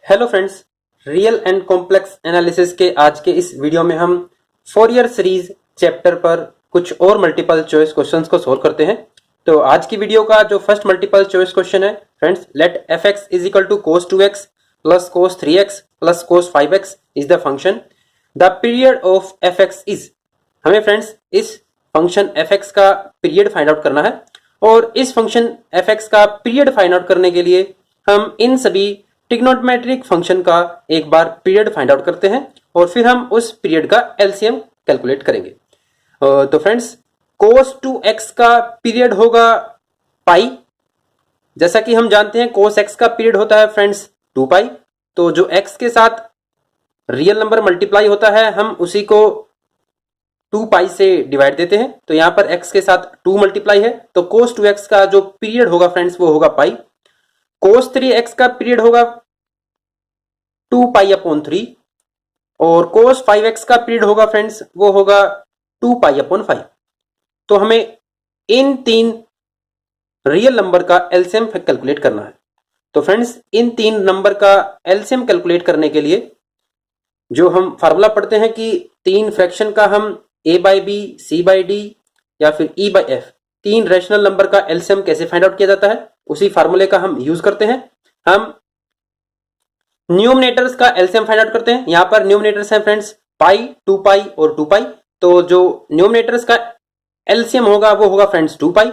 Hello friends, real and complex analysis के आज के इस वीडियो में हम फोरियर सीरीज चैप्टर पर कुछ और मल्टीपल चॉइस क्वेश्चंस को सोल्व करते हैं। तो आज की वीडियो का जो फर्स्ट मल्टीपल चॉइस क्वेश्चन है friends, let F X is equal to cos 2x plus cos 3x plus cos 5x is the function the period of F X is. हमें फ्रेंड्स इस फंक्शन एफ एक्स का period find out करना है और इस function F X का period find out करने के लिए हम इन सभी ट्रिग्नोमेट्रिक फंक्शन का एक बार पीरियड फाइंड आउट करते हैं और फिर हम उस पीरियड का एलसीएम कैलकुलेट करेंगे। तो फ्रेंड्स, cos 2x का पीरियड होगा पाई। जैसा कि हम जानते हैं cos x का पीरियड होता है फ्रेंड्स 2 पाई। तो जो x के साथ रियल नंबर मल्टीप्लाई होता है हम उसी को 2 पाई से डिवाइड देते हैं। तो यहां पर x के साथ 2 मल्टीप्लाई है तो cos 2x का जो पीरियड होगा फ्रेंड्स वो होगा पाई। cos 3x का पीरियड होगा 2 पाई अपॉन 3 और cos 5x का पीरियड होगा फ्रेंड्स वो होगा 2 पाई अपॉन 5। तो हमें इन तीन रियल नंबर का एलसीएम कैलकुलेट करना है। तो फ्रेंड्स, इन तीन नंबर का एलसीएम कैलकुलेट करने के लिए जो हम फार्मूला पढ़ते हैं कि तीन फ्रैक्शन का हम a by B, c by D या फिर e बाई एफ, तीन रैशनल नंबर का एलसीएम कैसे फाइंड आउट किया जाता है उसी फार्मूले का हम यूज करते हैं। हम न्यूमरेटर्स का एलसीएम फाइंड आउट करते हैं। यहां पर न्यूमरेटर्स हैं फ्रेंड्स पाई, 2 पाई और 2 पाई। तो जो न्यूमरेटर्स का एलसीएम होगा वो होगा फ्रेंड्स 2 पाई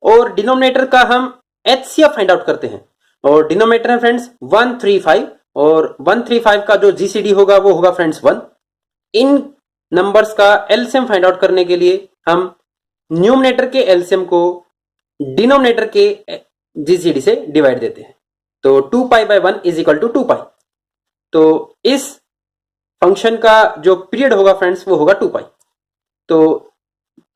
और डिनोमिनेटर का हम एचसीएफ फाइंड आउट करते हैं और डिनोमिनेटर है फ्रेंड्स 135 और 135 का जो जीसीडी होगा वो होगा फ्रेंड्स 1। इन नंबर्स का एलसीएम फाइंड आउट करने के लिए हम न्यूमरेटर के एलसीएम को डिनोमिनेटर के जीसीडी से डिवाइड देते हैं। तो 2 pi by 1 is equal to 2 pi. तो इस फंक्शन का जो पीरियड होगा फ्रेंड्स वो होगा 2 पाई। तो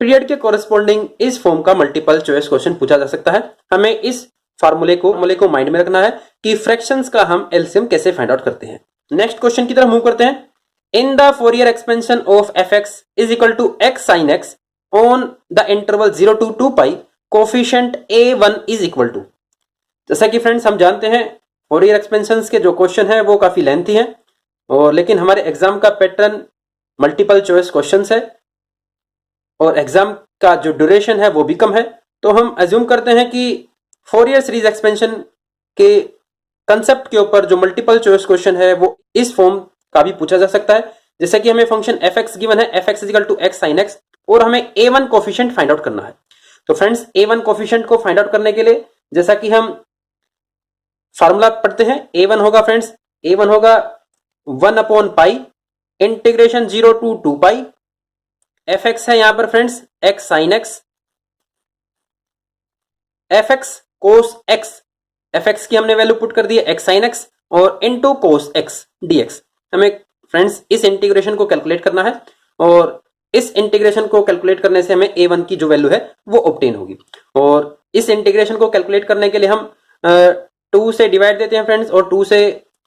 पीरियड के कोरेस्पोंडिंग इस फॉर्म का मल्टीपल चॉइस क्वेश्चन पूछा जा सकता है। हमें इस फार्मूले को माइंड में रखना है कि फ्रैक्शंस का हम एलसीएम कैसे फाइंड आउट करते हैं। नेक्स्ट क्वेश्चन की तरफ मूव करते हैं। In the Fourier expansion of F X is equal to X sine X on the interval 0 to 2 pi coefficient a1 is equal to. जैसा कि फ्रेंड्स हम जानते हैं फोरियर एक्सपेंशंस के जो क्वेश्चन है वो काफी लेंथी हैं और लेकिन हमारे एग्जाम का पैटर्न मल्टीपल चॉइस क्वेश्चंस है और एग्जाम का जो ड्यूरेशन है वो भी कम है। तो हम अज्यूम करते हैं कि फोरियर सीरीज एक्सपेंशन के कंसेप्ट के ऊपर जो मल्टीपल चॉइस क्वेश्चन है वो इस फॉर्म का भी पूछा जा सकता है। जैसे कि हमें फंक्शन एफ एक्स गिवन है, F X is equal to X sine X और हमें a1 कोफिशिएंट फाइंड आउट करना है। तो फ्रेंड्स, a1 कोफिशिएंट को फाइंड आउट करने के लिए जैसा कि हम फार्मूला पढ़ते हैं, a1 होगा फ्रेंड्स, a1 होगा 1 upon pi integration 0 to 2 pi f x है यहां पर friends x sine x, F x cos x, F x की हमने वैल्यू पुट कर दी है एक्स साइन एक्स और इनटू कोस एक्स डीएक्स। हमें फ्रेंड्स इस इंटीग्रेशन को कैलकुलेट करना है और इस इंटीग्रेशन को कैलकुलेट करने से हमें a1 की जो वैल्यू है वो ऑब्टेन होगी। और इस इंटीग्रेशन को कैलकुलेट करने के लिए हम 2 से डिवाइड देते हैं फ्रेंड्स और 2 से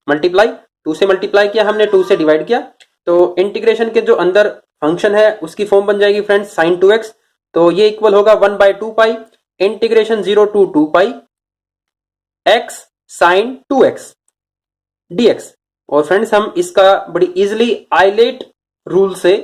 मल्टीप्लाई किया हमने, 2 से डिवाइड किया। तो इंटीग्रेशन के जो अंदर फंक्शन है उसकी फॉर्म बन जाएगी फ्रेंड्स साइन 2x। तो ये इक्वल होगा 1 by 2 pi integration 0 to 2 pi x sine 2x dx। और फ्रेंड्स हम इसका बड़ी इजिली आइलेट रूल से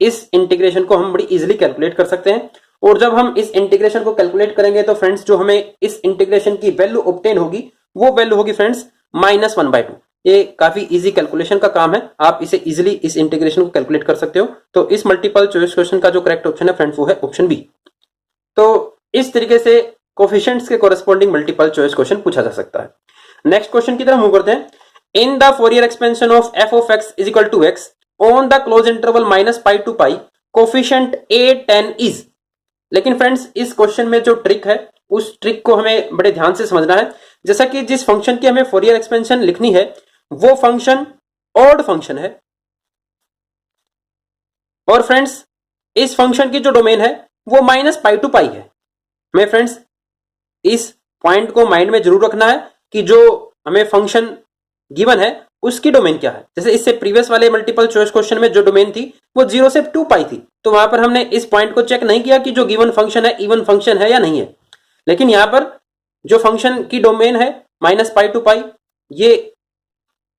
इस इंटीग्रेशन को हम बड़ी इजीली कैलकुलेट कर सकते हैं। और जब हम इस इंटीग्रेशन को कैलकुलेट करेंगे तो फ्रेंड्स जो हमें इस इंटीग्रेशन की वैल्यू ऑब्टेन होगी वो वैल्यू होगी फ्रेंड्स -1/2। ये काफी इजी कैलकुलेशन का काम है, आप इसे इजीली इस इंटीग्रेशन को कैलकुलेट कर सकते हो। तो इस मल्टीपल चॉइस क्वेश्चन का जो करेक्ट ऑप्शन है फ्रेंड्स वो है ऑप्शन बी। तो इस तरीके से कोफिशिएंट्स के कोरेस्पोंडिंग मल्टीपल चॉइस क्वेश्चन पूछा जा सकता है। नेक्स्ट क्वेश्चन की तरफ मूव करते हैं। In the Fourier expansion of F of X is equal to X on the closed interval -pi to pi coefficient a10 is. लेकिन फ्रेंड्स इस क्वेश्चन में जो ट्रिक है उस ट्रिक को हमें बड़े ध्यान से समझना है। जैसा कि जिस फंक्शन की हमें फोरियर एक्सपेंशन लिखनी है वो फंक्शन ऑड फंक्शन है और फ्रेंड्स इस फंक्शन की जो डोमेन है वो -पाई टू पाई है। हमें फ्रेंड्स इस पॉइंट को माइंड में जरूर रखना है कि जो हमें फंक्शन गिवन है उसकी डोमेन क्या है। जैसे इससे प्रीवियस वाले मल्टीपल चॉइस क्वेश्चन में जो डोमेन थी वो 0 से 2 पाई थी, तो वहां पर हमने इस पॉइंट को चेक नहीं किया कि जो गिवन फंक्शन है इवन फंक्शन है या नहीं है। लेकिन यहां पर जो फंक्शन की डोमेन है -पाई टू पाई, ये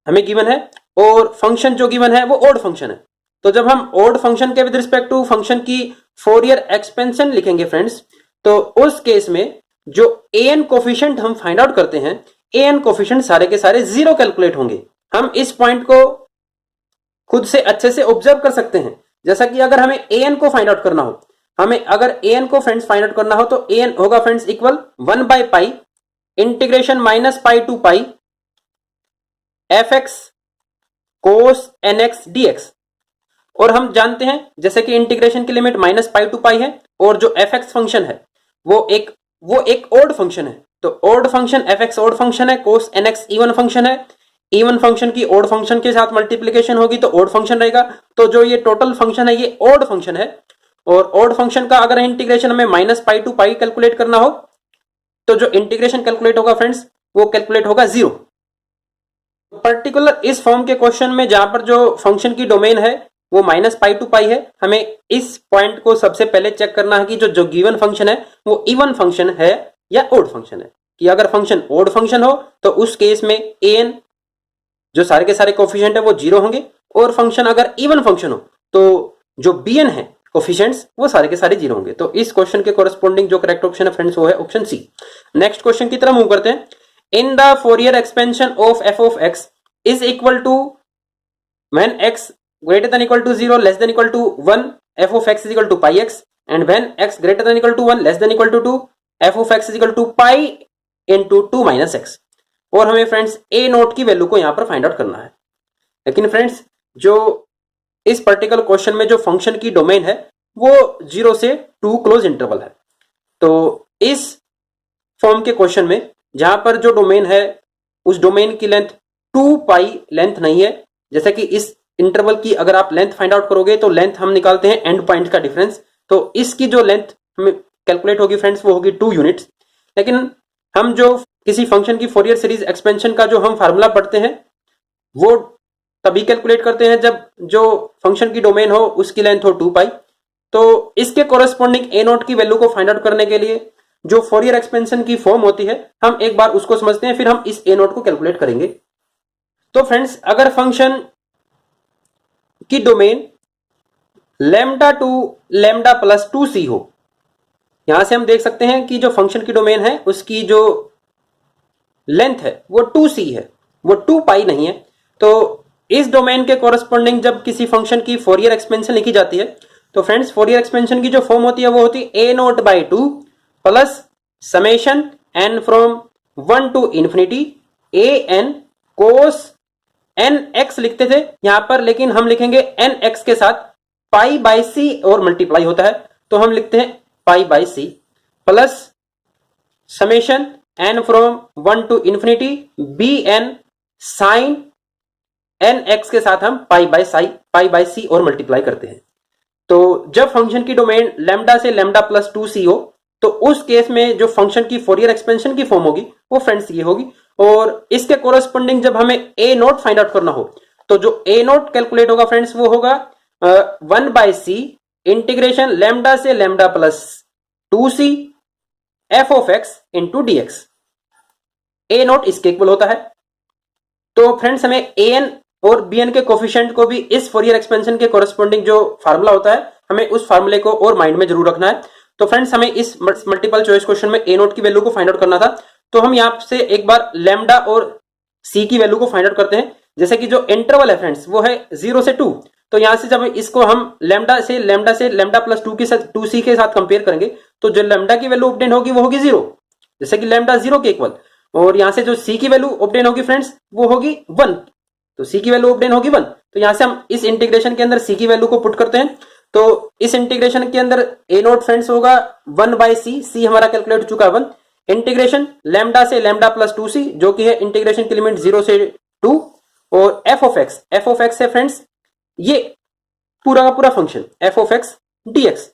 हमें गिवन है और फंक्शन जो गिवन है वो ओड फंक्शन है। तो जब हम ओड फंक्शन के विद रिस्पेक्ट टू फंक्शन की फोरियर एक्सपेंशन लिखेंगे फ्रेंड्स, तो उस केस में जो एन कोफिशिएंट हम फाइंड आउट करते हैं, एन कोफिशिएंट सारे के सारे जीरो कैलकुलेट होंगे। हम इस पॉइंट को खुद से अच्छे से ऑब्जर्व कर सकते हैं। जैसा कि अगर हमें एन को फाइंड आउट करना हो, हमें अगर एन को फ्रेंड्स फाइंड आउट करना हो तो एन होगा फ्रेंड्स इक्वल 1/पाई integration minus pi to pi f x cos N x d x. और हम जानते हैं जैसे कि इंटीग्रेशन की limit minus pi to pi है और जो एफ एक्स फंक्शन है वो एक ओड फंक्शन है। तो odd function F X odd function है, cos N X even function है। इवन फंक्शन की ओड फंक्शन के साथ मल्टीप्लीकेशन होगी तो ओड फंक्शन रहेगा। तो जो ये टोटल फंक्शन है ये ओड फंक्शन है और ओड फंक्शन का अगर इंटीग्रेशन हमें minus pi to pi calculate करना हो तो जो इंटीग्रेशन कैलकुलेट होगा फ्रेंड्स वो कैलकुलेट होगा 0। पर्टिकुलर इस फॉर्म के क्वेश्चन में जहां पर जो फंक्शन की डोमेन है वो माइनस पाई टू पाई है, हमें इस पॉइंट को सबसे पहले चेक करना है कि जो गिवन फंक्शन है वो इवन फंक्शन है या ओड फंक्शन है। कि अगर फंक्शन ओड फंक्शन हो तो उस केस में एन जो सारे के सारे कोफिशिएंट है वो 0 होंगे और फंक्शन अगर इवन फंक्शन हो तो जो bn है कोफिशिएंट्स वो सारे के सारे 0 होंगे। तो इस क्वेश्चन के कोरेस्पोंडिंग जो करेक्ट ऑप्शन है फ्रेंड्स वो है ऑप्शन सी। नेक्स्ट क्वेश्चन की तरफ मूव करते हैं। In the Fourier expansion of F of X is equal to when x greater than equal to 0 less than equal to 1 f of x is equal to pi x and when x greater than equal to 1 less than equal to 2 f of x is equal to pi into 2 minus x। और हमें friends a note की value को यहां पर find out करना है। लेकिन friends जो इस पर्टिकुलर क्वेश्चन में जो फंक्शन की डोमेन है वो 0 से 2 क्लोज इंटरवल है। तो इस फॉर्म के क्वेश्चन में जहां पर जो डोमेन है उस डोमेन की लेंथ 2 पाई लेंथ नहीं है। जैसे कि इस इंटरवल की अगर आप लेंथ फाइंड आउट करोगे तो लेंथ हम निकालते हैं एंड पॉइंट का डिफरेंस, तो इसकी जो लेंथ हमें कैलकुलेट होगी फ्रेंड्स वो होगी 2 यूनिट्स। लेकिन हम जो किसी फंक्शन की फोरियर सीरीज एक्सपेंशन का जो हम फार्मूला पढ़ते हैं वो तभी कैलकुलेट करते हैं जब जो फंक्शन की डोमेन हो उसकी लेंथ हो 2 पाई। तो इसके कोरेस्पोंडिंग ए नोट की वैल्यू को फाइंड आउट करने के लिए जो फोरियर एक्सपेंशन की फॉर्म होती है हम एक बार उसको समझते हैं, फिर हम इस ए नोट को कैलकुलेट करेंगे। तो फ्रेंड्स अगर फंक्शन की domain lambda two lambda plus 2c हो, यहां से हम देख सकते हैं कि जो फंक्शन की डोमेन है उसकी जो लेंथ है वो 2c है, वो 2 पाई नहीं है। तो इस डोमेन के कोरेस्पोंडिंग जब किसी फंक्शन की फोरियर एक्सपेंशन लिखी जाती है तो फ्रेंड्स फोरियर एक्सपेंशन की जो फॉर्म होती है वो होती है a naught by 2 plus summation N from 1 to infinity a n cos N x लिखते थे यहां पर, लेकिन हम लिखेंगे एन एक्स के साथ पाई बाई सी और मल्टीप्लाई होता है तो हम लिखते हैं pi by C plus summation N from 1 to infinity B N sine N X के साथ हम पाई बाई सी और मल्टीप्लाई करते हैं। तो जब फंक्शन की डोमेन लैम्डा से लैम्डा प्लस 2c हो तो उस केस में जो फंक्शन की फोरियर एक्सपेंशन की फॉर्म होगी वो फ्रेंड्स ये होगी। और इसके कोरेस्पोंडिंग जब हमें ए नोट फाइंड आउट करना हो तो जो ए नोट कैलकुलेट होगा फ्रेंड्स वो होगा 1/c इंटीग्रेशन लैम्डा से lambda plus 2c F of x into D x. A note इसके इक्वल होता है। तो फ्रेंड्स हमें ए एन और बी एन के कोफिशिएंट को भी इस फोरियर एक्सपेंशन के कोरेस्पोंडिंग जो फार्मूला होता है हमें उस फार्मूले को और माइंड में जरूर रखना है। तो फ्रेंड्स हमें इस मल्टीपल चॉइस क्वेश्चन में ए नोट की वैल्यू को फाइंड आउट करना था, तो हम यहां से एक बार लैम्डा और सी की वैल्यू को फाइंड आउट करते हैं। जैसे कि जो इंटरवल है फ्रेंड्स वो है 0 से 2, तो यहां से जब इसको हम लैम्डा से लैम्डा प्लस 2 के साथ 2c के साथ कंपेयर करेंगे तो जो लैम्डा की वैल्यू ऑब्टेन होगी वो होगी 0, जैसे कि लैम्डा 0 के इक्वल। और यहां से जो सी की वैल्यू ऑब्टेन होगी फ्रेंड्स वो होगी 1, तो सी की वैल्यू ऑब्टेन होगी 1। तो यहां से हम इस इंटीग्रेशन के अंदर सी की वैल्यू को पुट करते हैं। तो इस इंटीग्रेशन के अंदर ए नोट फ्रेंड्स होगा 1/c, सी हमारा कैलकुलेट हो चुका है 1, इंटीग्रेशन लैम्डा से लैम्डा प्लस 2c जो कि है इंटीग्रेशन की लिमिट 0 से 2, और एफ ऑफ एक्स है फ्रेंड्स ये पूरा का पूरा function f of x dx.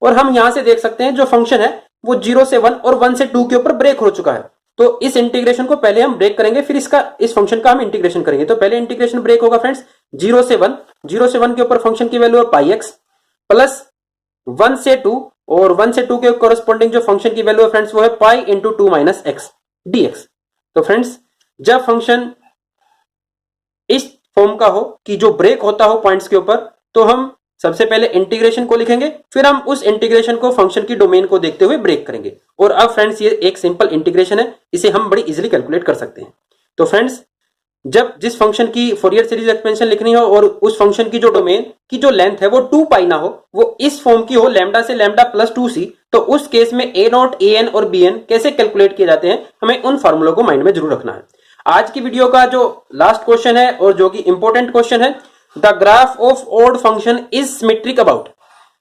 और हम यहां से देख सकते हैं जो फंक्शन है वो 0 से 1 और 1 से 2 के ऊपर ब्रेक हो चुका है। तो इस इंटीग्रेशन को पहले हम ब्रेक करेंगे, फिर इस फंक्शन का हम इंटीग्रेशन करेंगे। तो पहले इंटीग्रेशन ब्रेक होगा फ्रेंड्स 0 से 1 के ऊपर फंक्शन की वैल्यू है पाई एक्स प्लस 1 से 2, और 1 से 2 के कोरेस्पोंडिंग जो फंक्शन की वैल्यू है फ्रेंड्स वो है pi into 2 minus x dx. तो फ्रेंड्स जब फंक्शन फॉर्म का हो कि जो ब्रेक होता हो पॉइंट्स के ऊपर, तो हम सबसे पहले इंटीग्रेशन को लिखेंगे, फिर हम उस इंटीग्रेशन को फंक्शन की डोमेन को देखते हुए ब्रेक करेंगे। और अब फ्रेंड्स ये एक सिंपल इंटीग्रेशन है, इसे हम बड़ी इजीली कैलकुलेट कर सकते हैं। तो फ्रेंड्स जब जिस फंक्शन की फोरियर सीरीज एक्सपेंशन लिखनी हो और उस फंक्शन की जो डोमेन की जो लेंथ है वो 2 पाई ना हो, वो इस फॉर्म की हो लैम्डा से लैम्डा प्लस 2c, तो उस केस में a नॉट an और bn कैसे कैलकुलेट किए जाते हैं, हमें उन फॉर्मूलों को माइंड में जरूर रखना है। आज की वीडियो का जो लास्ट क्वेश्चन है और जो कि इंपॉर्टेंट क्वेश्चन है, the graph of odd function is symmetric about.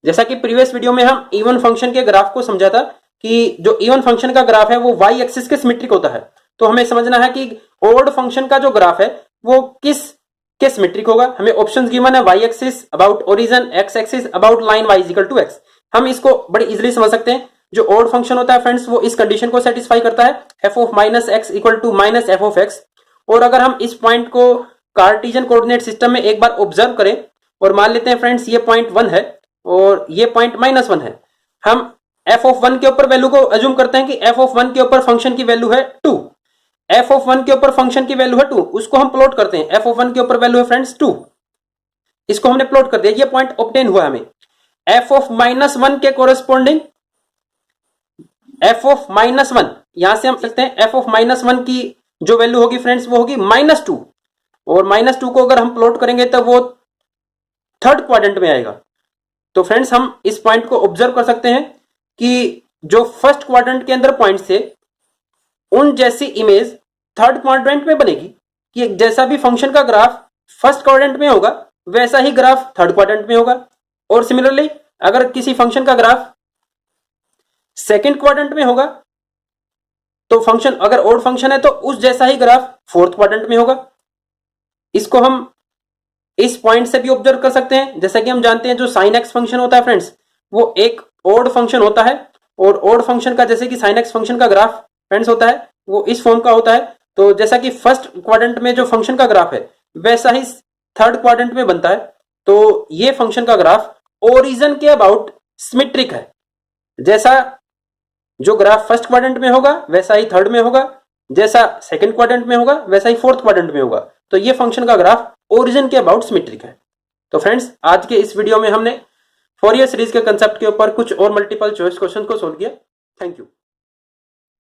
जैसा कि प्रीवियस वीडियो में हम इवन फंक्शन के ग्राफ को समझा था कि जो इवन फंक्शन का ग्राफ है वो y एक्सिस के सिमेट्रिक होता है, तो हमें समझना है कि ऑड फंक्शन का जो ग्राफ है वो किस के सिमेट्रिक होगा। हमें ऑप्शंस गिवन है y axis about origin, x axis about line y is equal to x। हम इसको बड़ी इजीली समझ सकते हैं। जो ऑड फंक्शन होता है फ्रेंड्स वो इस कंडीशन को सेटिस्फाई करता है, f of minus x equal to minus f of x. और अगर हम इस पॉइंट को कार्टेशियन कोऑर्डिनेट सिस्टम में एक बार ऑब्जर्व करें और मान लेते हैं फ्रेंड्स ये पॉइंट 1 है और ये पॉइंट -1 है, हम f ऑफ 1 के ऊपर वैल्यू को अज्यूम करते हैं कि f ऑफ 1 के ऊपर फंक्शन की वैल्यू है 2, f ऑफ 1 के ऊपर फंक्शन की वैल्यू है 2, उसको हम प्लॉट करते हैं। f ऑफ 1 के ऊपर वैल्यू है फ्रेंड्स 2, इसको हमने प्लॉट कर दिया, ये पॉइंट ऑब्टेन हुआ हमें। f ऑफ -1 के कोरस्पॉन्डिंग f ऑफ -1, यहां से हम सकते हैं f ऑफ -1 की जो वैल्यू होगी फ्रेंड्स वो होगी -2, और -2 को अगर हम प्लॉट करेंगे तो वो थर्ड क्वाड्रेंट में आएगा। तो फ्रेंड्स हम इस पॉइंट को ऑब्जर्व कर सकते हैं कि जो फर्स्ट क्वाड्रेंट के अंदर पॉइंट थे उन जैसी इमेज थर्ड क्वाड्रेंट में बनेगी, कि जैसा भी फंक्शन का ग्राफ फर्स्ट क्वाड्रेंट में होगा वैसा ही ग्राफ थर्ड क्वाड्रेंट में होगा। और सिमिलरली अगर किसी फंक्शन का ग्राफ सेकंड क्वाड्रेंट में होगा तो फंक्शन अगर ऑड फंक्शन है तो उस जैसा ही ग्राफ फोर्थ क्वाड्रेंट में होगा। इसको हम इस पॉइंट से भी ऑब्जर्व कर सकते हैं। जैसा कि हम जानते हैं जो साइन एक्स फंक्शन होता है फ्रेंड्स वो एक ऑड फंक्शन होता है, और ऑड फंक्शन का जैसे कि साइन एक्स फंक्शन का ग्राफ फ्रेंड्स होता है वो इस फॉर्म का होता है। तो जैसा कि फर्स्ट क्वाड्रेंट में जो फंक्शन का ग्राफ है वैसा ही थर्ड क्वाड्रेंट में बनता है, तो ये फंक्शन का ग्राफ ओरिजिन के अबाउट सिमेट्रिक है। जैसा जो ग्राफ फर्स्ट क्वाड्रेंट में होगा वैसा ही थर्ड में होगा, जैसा सेकंड क्वाड्रेंट में होगा वैसा ही फोर्थ क्वाड्रेंट में होगा। तो ये फंक्शन का ग्राफ ओरिजिन के अबाउट सिमेट्रिक है। तो फ्रेंड्स आज के इस वीडियो में हमने फोरियर सीरीज के कंसेप्ट के ऊपर कुछ और मल्टीपल चॉइस क्वेश्चन को सोल्व किया। Thank you.